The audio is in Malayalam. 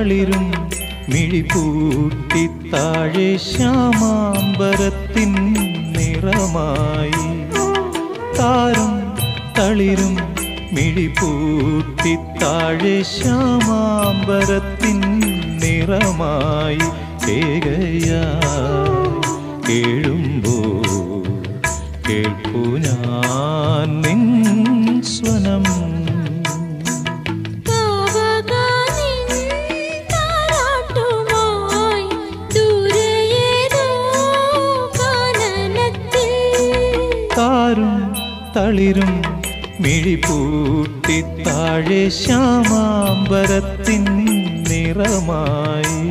തളിരും മിഴിപൂട്ടി താഴെ ശ്യാമാംബരത്തിൻ നിറമായി താരും തളിരും മിഴിപൂട്ടി താഴെ ശ്യാമാംബരത്തിൻ നിറമായി ഏകയായി കേഴുമ്പോൾ കേൾപ്പു ഞാൻ നിൻ സ്വനം താരും തളിരും മിഴിപൂട്ടി താഴെ ശ്യാമാംബരത്തിൻ നിറമായി